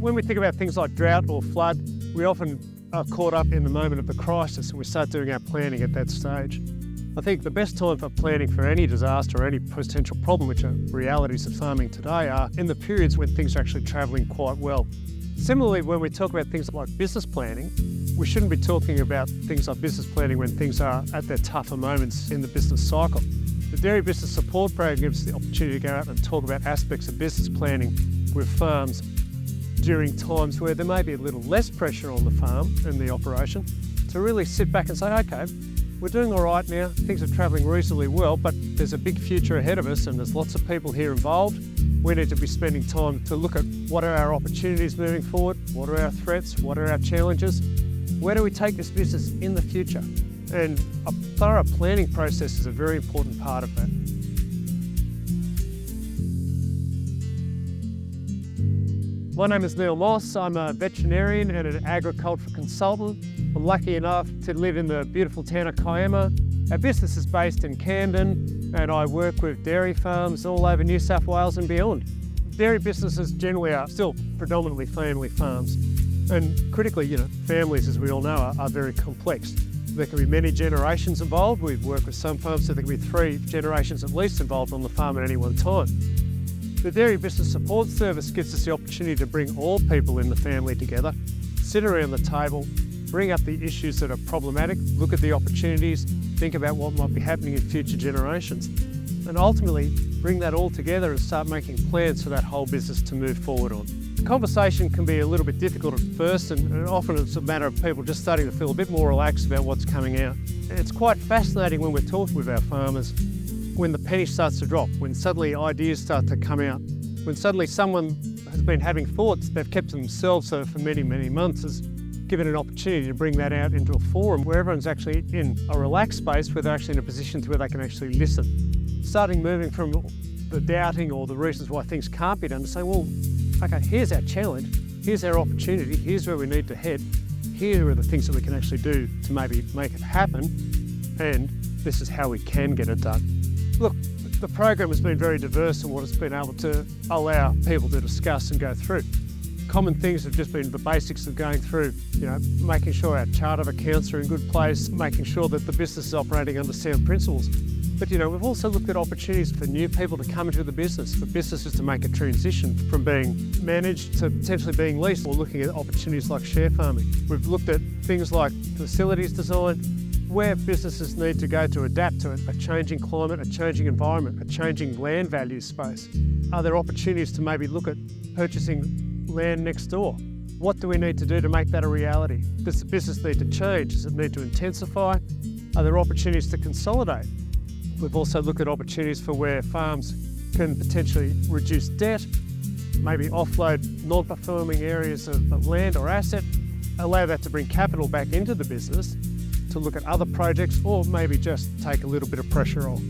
When we think about things like drought or flood, we often are caught up in the moment of the crisis and we start doing our planning at that stage. I think the best time for planning for any disaster or any potential problem, which are realities of farming today, are in the periods when things are actually travelling quite well. Similarly, when we talk about things like business planning, we shouldn't be talking about things like business planning when things are at their tougher moments in the business cycle. The Dairy Business Support Program gives us the opportunity to go out and talk about aspects of business planning with farms during times where there may be a little less pressure on the farm and the operation, to really sit back and say, okay, we're doing all right now, things are travelling reasonably well, but there's a big future ahead of us and there's lots of people here involved. We need to be spending time to look at what are our opportunities moving forward, what are our threats, what are our challenges, where do we take this business in the future? And a thorough planning process is a very important part of that. My name is Neil Moss. I'm a veterinarian and an agricultural consultant. I'm lucky enough to live in the beautiful town of Kiama. Our business is based in Camden and I work with dairy farms all over New South Wales and beyond. Dairy businesses generally are still predominantly family farms. And critically, families, as we all know, are very complex. There can be many generations involved. We've worked with some farms, so there can be 3 generations at least involved on the farm at any one time. The Dairy Business Support Service gives us the opportunity to bring all people in the family together, sit around the table, bring up the issues that are problematic, look at the opportunities, think about what might be happening in future generations, and ultimately bring that all together and start making plans for that whole business to move forward on. The conversation can be a little bit difficult at first, and often it's a matter of people just starting to feel a bit more relaxed about what's coming out. And it's quite fascinating when we're talking with our farmers, when the penny starts to drop, when suddenly ideas start to come out, when suddenly someone has been having thoughts they've kept to themselves for many, many months, is given an opportunity to bring that out into a forum where everyone's actually in a relaxed space, where they're actually in a position to where they can actually listen. Starting moving from the doubting or the reasons why things can't be done to say, well, okay, here's our challenge, here's our opportunity, here's where we need to head, here are the things that we can actually do to maybe make it happen, and this is how we can get it done. Look, the program has been very diverse in what it's been able to allow people to discuss and go through. Common things have just been the basics of going through, making sure our chart of accounts are in good place, making sure that the business is operating under sound principles. But we've also looked at opportunities for new people to come into the business, for businesses to make a transition from being managed to potentially being leased, or looking at opportunities like share farming. We've looked at things like facilities design, where businesses need to go to adapt to a changing climate, a changing environment, a changing land value space. Are there opportunities to maybe look at purchasing land next door? What do we need to do to make that a reality? Does the business need to change? Does it need to intensify? Are there opportunities to consolidate? We've also looked at opportunities for where farms can potentially reduce debt, maybe offload non-performing areas of land or asset, allow that to bring capital back into the business, to look at other projects, or maybe just take a little bit of pressure off.